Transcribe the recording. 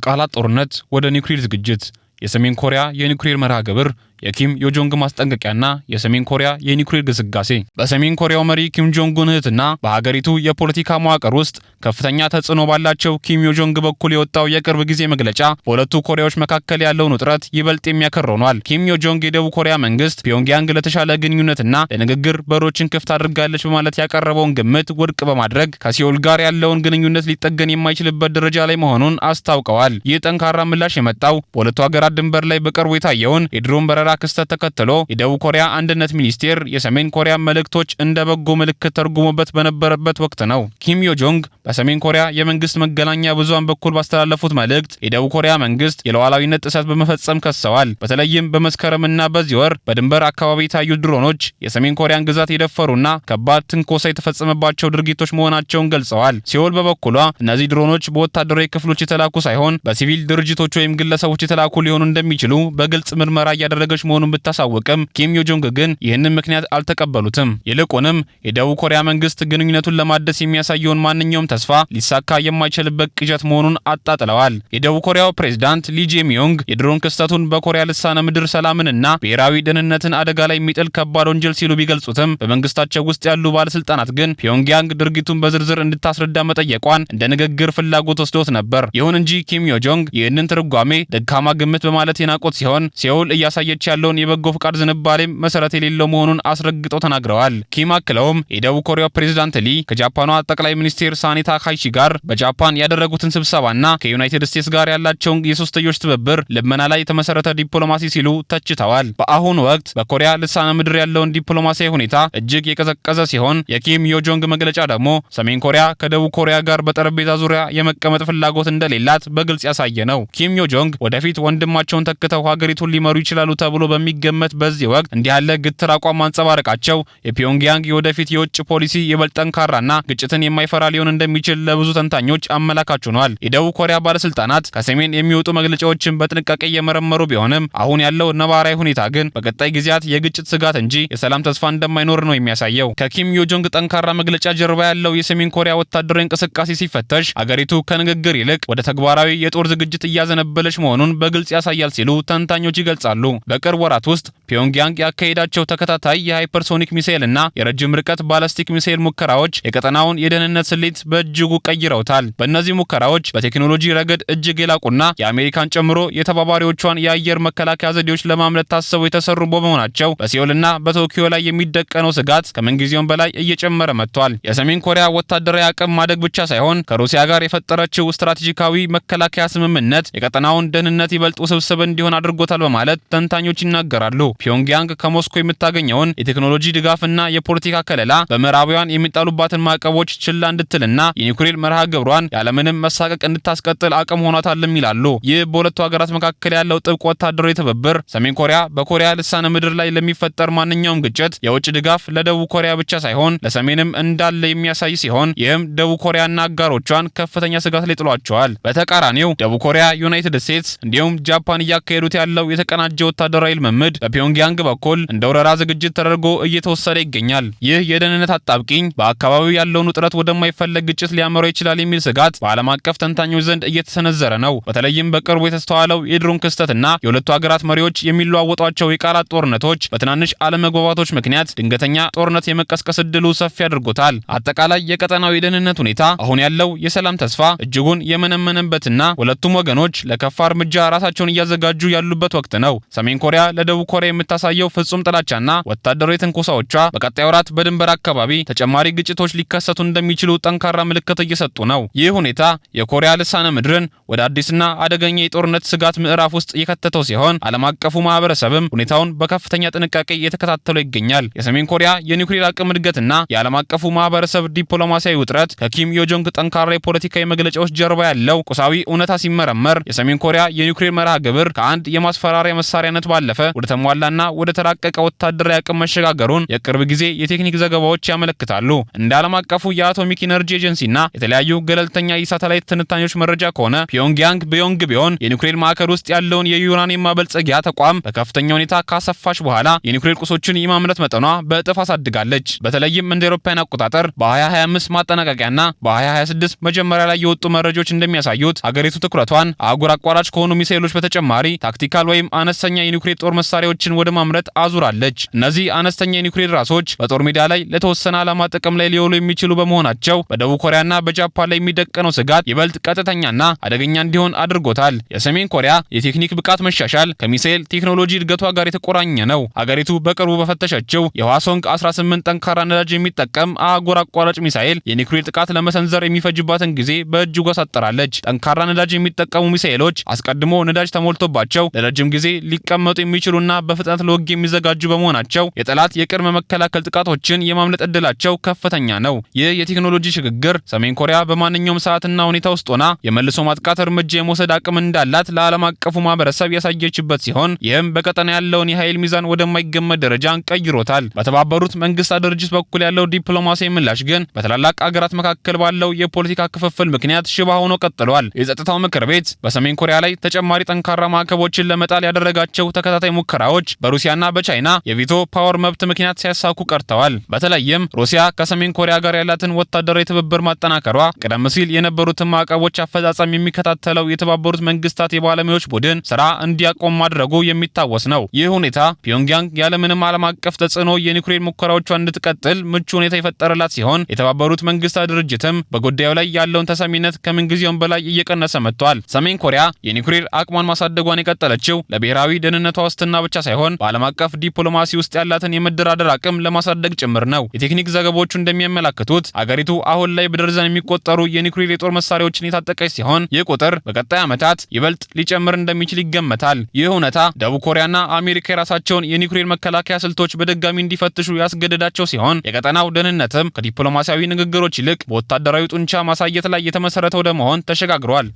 ከቃላት ጦርነት ወደ ኒውክሌር ዝግጅት የሰሜን ኮሪያ የኒውክሌር መርሃ ግብር የኪም ዮጆንግ ማስጠንቀቂያና የሰሜን ኮሪያ የኒውክሌር ግስጋሴ በሰሜን ኮሪያው መሪ ኪም ጆንግ ኡን እህትና በሀገሪቱ የፖለቲካ መዋቅር ውስጥ ከፍተኛ ተጽዕኖ ባላቸው ኪም ዮጆንግ በኩል የወጣው የቅርብ ጊዜ መግለጫ በሁለቱ ኮሪያዎች መካከል ያለውን ውጥረት ይበልጥ የሚያከር ሆኗል። ኪም ዮጆንግ የደቡብ ኮሪያ መንግስት ፒዮንግያንግ ለተሻለ ግንኙነትና ለንግግር በሮችን ክፍት አድርጋለች በማለት ያቀረበውን ግምት ውድቅ በማድረግ ከሲኦል ጋር ያለውን ግንኙነት ሊጠገን የማይችልበት ደረጃ ላይ መሆኑን አስታውቀዋል። ይህ ጠንካራ ምላሽ የመጣው በሁለቱ ሀገራት ድንበር ላይ በቅርቡ የታየውን የድሮን በረራ ክስተት ተከትሎ የደቡብ ኮሪያ አንድነት ሚኒስቴር የሰሜን ኮሪያ መልእክቶች እንደ በጎ ምልክት ተርጉሞበት በነበረበት ወቅት ነው። ኪም ዮጆንግ በሰሜን ኮሪያ የመንግስት መገናኛ ብዙሃን በኩል ባስተላለፉት መልእክት የደቡብ ኮሪያ መንግስት የሉዓላዊነት ጥሰት በመፈጸም ከሰዋል። በተለይም በመስከረምና በዚህ ወር በድንበር አካባቢ የታዩት ድሮኖች የሰሜን ኮሪያን ግዛት የደፈሩና ከባድ ትንኮሳ የተፈጸመባቸው ድርጊቶች መሆናቸውን ገልጸዋል። ሲኦል በበኩሏ እነዚህ ድሮኖች በወታደራዊ ክፍሎች የተላኩ ሳይሆን በሲቪል ድርጅቶች ወይም ግለሰቦች የተላኩ ሊሆኑ እንደሚችሉ በግልጽ ምርመራ እያደረገች መሆኑን ብታሳወቅም ኪም ዮጆንግ ግን ይህንን ምክንያት አልተቀበሉትም። ይልቁንም የደቡብ ኮሪያ መንግስት ግንኙነቱን ለማደስ የሚያሳየውን ማንኛውም ተስፋ ሊሳካ የማይችልበት ቅዠት መሆኑን አጣጥለዋል። የደቡብ ኮሪያው ፕሬዝዳንት ሊ ጄሚዮንግ የድሮን ክስተቱን በኮሪያ ልሳነ ምድር ሰላምንና ብሔራዊ ደህንነትን አደጋ ላይ የሚጥል ከባድ ወንጀል ሲሉ ቢገልጹትም በመንግስታቸው ውስጥ ያሉ ባለስልጣናት ግን ፒዮንግያንግ ድርጊቱን በዝርዝር እንድታስረዳ መጠየቋን እንደ ንግግር ፍላጎት ወስዶት ነበር። ይሁን እንጂ ኪም ዮጆንግ ይህንን ትርጓሜ ደካማ ግምት በማለት የናቆት ሲሆን ሲኦል እያሳየች ያለውን የበጎ ፍቃድ ዝንባሌም መሰረት የሌለው መሆኑን አስረግጠው ተናግረዋል። ኪም አክለውም የደቡብ ኮሪያው ፕሬዝዳንት ሊ ከጃፓኗ ጠቅላይ ሚኒስቴር ሳኔ ታካይቺ ጋር በጃፓን ያደረጉትን ስብሰባና ከዩናይትድ ስቴትስ ጋር ያላቸውን የሶስትዮሽ ትብብር ልመና ላይ የተመሰረተ ዲፕሎማሲ ሲሉ ተችተዋል። በአሁኑ ወቅት በኮሪያ ልሳነ ምድር ያለውን ዲፕሎማሲያዊ ሁኔታ እጅግ የቀዘቀዘ ሲሆን የኪም ዮጆንግ መግለጫ ደግሞ ሰሜን ኮሪያ ከደቡብ ኮሪያ ጋር በጠረጴዛ ዙሪያ የመቀመጥ ፍላጎት እንደሌላት በግልጽ ያሳየ ነው። ኪም ዮጆንግ ወደፊት ወንድማቸውን ተክተው ሀገሪቱን ሊመሩ ይችላሉ ተብሎ በሚገመት በዚህ ወቅት እንዲህ ያለ ግትር አቋም ማንጸባረቃቸው የፒዮንግያንግ የወደፊት የውጭ ፖሊሲ ይበልጥ ጠንካራና ግጭትን የማይፈራ ሊሆን እንደሚችል ለብዙ ተንታኞች አመላካች ሆኗል። የደቡብ ኮሪያ ባለስልጣናት ከሰሜን የሚወጡ መግለጫዎችን በጥንቃቄ እየመረመሩ ቢሆንም አሁን ያለው ነባራዊ ሁኔታ ግን በቀጣይ ጊዜያት የግጭት ስጋት እንጂ የሰላም ተስፋ እንደማይኖር ነው የሚያሳየው። ከኪም ዮጆንግ ጠንካራ መግለጫ ጀርባ ያለው የሰሜን ኮሪያ ወታደራዊ እንቅስቃሴ ሲፈተሽ አገሪቱ ከንግግር ይልቅ ወደ ተግባራዊ የጦር ዝግጅት እያዘነበለች መሆኑን በግልጽ ያሳያል ሲሉ ተንታኞች ይገልጻሉ። በቅርብ ወራት ውስጥ ፒዮንግያንግ ያካሄዳቸው ተከታታይ የሃይፐርሶኒክ ሚሳኤል እና የረጅም ርቀት ባላስቲክ ሚሳኤል ሙከራዎች የቀጠናውን የደህንነት ስሌት በእጅጉ ቀይረውታል። በእነዚህ ሙከራዎች በቴክኖሎጂ ረገድ እጅግ የላቁና የአሜሪካን ጨምሮ የተባባሪዎቿን የአየር መከላከያ ዘዴዎች ለማምለጥ ታስበው የተሰሩ በመሆናቸው በሲኦልና በቶኪዮ ላይ የሚደቀነው ስጋት ከምንጊዜውም በላይ እየጨመረ መጥቷል። የሰሜን ኮሪያ ወታደራዊ አቅም ማደግ ብቻ ሳይሆን ከሩሲያ ጋር የፈጠረችው ስትራቴጂካዊ መከላከያ ስምምነት የቀጠናውን ደህንነት ይበልጥ ውስብስብ እንዲሆን አድርጎታል በማለት ተንታኞች ይናገራሉ። ፒዮንግያንግ ከሞስኮ የምታገኘውን የቴክኖሎጂ ድጋፍና የፖለቲካ ከለላ በምዕራባውያን የሚጣሉባትን ማዕቀቦች ችላ እንድትልና የኒውክሌር መርሃ ግብሯን ያለምንም መሳቀቅ እንድታስቀጥል አቅም ሆኗታልም ይላሉ። ይህ በሁለቱ ሀገራት መካከል ያለው ጥብቅ ወታደራዊ ትብብር ሰሜን ኮሪያ በኮሪያ ልሳነ ምድር ላይ ለሚፈጠር ማንኛውም ግጭት የውጭ ድጋፍ ለደቡብ ኮሪያ ብቻ ሳይሆን ለሰሜንም እንዳለ የሚያሳይ ሲሆን ይህም ደቡብ ኮሪያና አጋሮቿን ከፍተኛ ስጋት ላይ ጥሏቸዋል። በተቃራኒው ደቡብ ኮሪያ፣ ዩናይትድ ስቴትስ እንዲሁም ጃፓን እያካሄዱት ያለው የተቀናጀ ወታደራዊ ልምምድ በፒዮንግያንግ በኩል እንደ ወረራ ዝግጅት ተደርጎ እየተወሰደ ይገኛል። ይህ የደህንነት አጣብቂኝ በአካባቢው ያለውን ውጥረት ወደማይፈለግ ግጭት ሊያመራው ይችላል የሚል ስጋት በዓለም አቀፍ ተንታኞች ዘንድ እየተሰነዘረ ነው። በተለይም በቅርቡ የተስተዋለው የድሮን ክስተትና የሁለቱ ሀገራት መሪዎች የሚለዋወጧቸው የቃላት ጦርነቶች በትናንሽ አለመግባባቶች ምክንያት ድንገተኛ ጦርነት የመቀስቀስ እድሉ ሰፊ አድርጎታል። አጠቃላይ የቀጠናው የደህንነት ሁኔታ አሁን ያለው የሰላም ተስፋ እጅጉን የመነመነበትና ሁለቱም ወገኖች ለከፋ እርምጃ ራሳቸውን እያዘጋጁ ያሉበት ወቅት ነው። ሰሜን ኮሪያ ለደቡብ ኮሪያ የምታሳየው ፍጹም ጥላቻና ወታደራዊ ትንኮሳዎቿ በቀጣይ ወራት በድንበር አካባቢ ተጨማሪ ግጭቶች ሊከሰቱ እንደሚችሉ ጠንካራ ምልክት እየሰጡ ነው። ይህ ሁኔታ የኮሪያ ልሳነ ምድርን ወደ አዲስና አደገኛ የጦርነት ስጋት ምዕራፍ ውስጥ የከተተው ሲሆን ዓለም አቀፉ ማህበረሰብም ሁኔታውን በከፍተኛ ጥንቃቄ እየተከታተለው ይገኛል። የሰሜን ኮሪያ የኒውክሌር አቅም እድገትና የዓለም አቀፉ ማህበረሰብ ዲፕሎማሲያዊ ውጥረት ከኪም ዮጆንግ ጠንካራ የፖለቲካዊ መግለጫዎች ጀርባ ያለው ቁሳዊ እውነታ ሲመረመር የሰሜን ኮሪያ የኒውክሌር መርሃ ግብር ከአንድ የማስፈራሪያ መሳሪያነት ባለ ባለፈ ወደ ተሟላና ወደ ተራቀቀ ወታደራዊ አቅም መሸጋገሩን የቅርብ ጊዜ የቴክኒክ ዘገባዎች ያመለክታሉ። እንደ ዓለም አቀፉ የአቶሚክ ኢነርጂ ኤጀንሲና የተለያዩ ገለልተኛ የሳተላይት ትንታኔዎች መረጃ ከሆነ ፒዮንግያንግ ቢሆን የኒውክሌር ማዕከል ውስጥ ያለውን የዩራኒየም ማበልጸጊያ ተቋም በከፍተኛ ሁኔታ ካሰፋች በኋላ የኒውክሌር ቁሶችን የማምረት መጠኗ በእጥፍ አሳድጋለች። በተለይም እንደ አውሮፓውያን አቆጣጠር በ2025 ማጠናቀቂያና በ2026 መጀመሪያ ላይ የወጡ መረጃዎች እንደሚያሳዩት ሀገሪቱ ትኩረቷን አህጉር አቋራጭ ከሆኑ ሚሳኤሎች በተጨማሪ ታክቲካል ወይም አነስተኛ የኒውክሌር ጦር መሳሪያዎችን ወደ ማምረት አዙራለች። እነዚህ አነስተኛ የኒውክሌር ራሶች በጦር ሜዳ ላይ ለተወሰነ ዓላማ ጥቅም ላይ ሊውሉ የሚችሉ በመሆናቸው በደቡብ ኮሪያና በጃፓን ላይ የሚደቀነው ስጋት ይበልጥ ቀጥተኛና አደገኛ እንዲሆን አድርጎታል። የሰሜን ኮሪያ የቴክኒክ ብቃት መሻሻል ከሚሳኤል ቴክኖሎጂ እድገቷ ጋር የተቆራኘ ነው። ሀገሪቱ በቅርቡ በፈተሸችው የህዋሶንግ 18 ጠንካራ ነዳጅ የሚጠቀም አህጉር አቋራጭ ሚሳኤል የኒውክሌር ጥቃት ለመሰንዘር የሚፈጅባትን ጊዜ በእጅጉ አሳጥራለች። ጠንካራ ነዳጅ የሚጠቀሙ ሚሳኤሎች አስቀድሞ ነዳጅ ተሞልቶባቸው ለረጅም ጊዜ ሊቀመጡ የሚችሉና በፍጥነት ለውጊያ የሚዘጋጁ በመሆናቸው የጠላት የቅድመ መከላከል ጥቃቶችን የማምለጥ እድላቸው ከፍተኛ ነው። ይህ የቴክኖሎጂ ሽግግር ሰሜን ኮሪያ በማንኛውም ሰዓትና ሁኔታ ውስጥ ሆና የመልሶ ማጥቃት እርምጃ የመውሰድ አቅም እንዳላት ለዓለም አቀፉ ማህበረሰብ ያሳየችበት ሲሆን ይህም በቀጠና ያለውን የኃይል ሚዛን ወደማይገመት ደረጃ ቀይሮታል። በተባበሩት መንግስታት ድርጅት በኩል ያለው ዲፕሎማሲያዊ ምላሽ ግን በታላላቅ አገራት መካከል ባለው የፖለቲካ ክፍፍል ምክንያት ሽባ ሆኖ ቀጥሏል። የጸጥታው ምክር ቤት በሰሜን ኮሪያ ላይ ተጨማሪ ጠንካራ ማዕቀቦችን ለመጣል ያደረጋቸው ተከታታይ ሙከራዎች በሩሲያና በቻይና የቪቶ ፓወር መብት ምክንያት ሲያሳኩ ቀርተዋል። በተለይም ሩሲያ ከሰሜን ኮሪያ ጋር ያላትን ወታደራዊ ትብብር ማጠናከሯ ቀደም ሲል የነበሩትን ማዕቀቦች አፈጻጸም የሚከታተለው የተባበሩት መንግስታት የባለሙያዎች ቡድን ስራ እንዲያቆም ማድረጉ የሚታወስ ነው። ይህ ሁኔታ ፒዮንግያንግ ያለምንም ዓለም አቀፍ ተጽዕኖ የኒውክሌር ሙከራዎቿን እንድትቀጥል ምቹ ሁኔታ የፈጠረላት ሲሆን የተባበሩት መንግስታት ድርጅትም በጉዳዩ ላይ ያለውን ተሰሚነት ከምንጊዜውም በላይ እየቀነሰ መጥቷል። ሰሜን ኮሪያ የኒውክሌር አቅሟን ማሳደጓን የቀጠለችው ለብሔራዊ ደህንነቷ ዋስትና ብቻ ሳይሆን በዓለም አቀፍ ዲፕሎማሲ ውስጥ ያላትን የመደራደር አቅም ለማሳደግ ጭምር ነው። የቴክኒክ ዘገባዎቹ እንደሚያመላክቱት አገሪቱ አሁን ላይ በደርዘን የሚቆጠሩ የኒውክሌር የጦር መሳሪያዎችን የታጠቀች ሲሆን ይህ ቁጥር በቀጣይ ዓመታት ይበልጥ ሊጨምር እንደሚችል ይገመታል። ይህ እውነታ ደቡብ ኮሪያና አሜሪካ የራሳቸውን የኒውክሌር መከላከያ ስልቶች በድጋሚ እንዲፈትሹ ያስገደዳቸው ሲሆን የቀጠናው ደህንነትም ከዲፕሎማሲያዊ ንግግሮች ይልቅ በወታደራዊ ጡንቻ ማሳየት ላይ የተመሰረተ ወደ መሆን ተሸጋግሯል።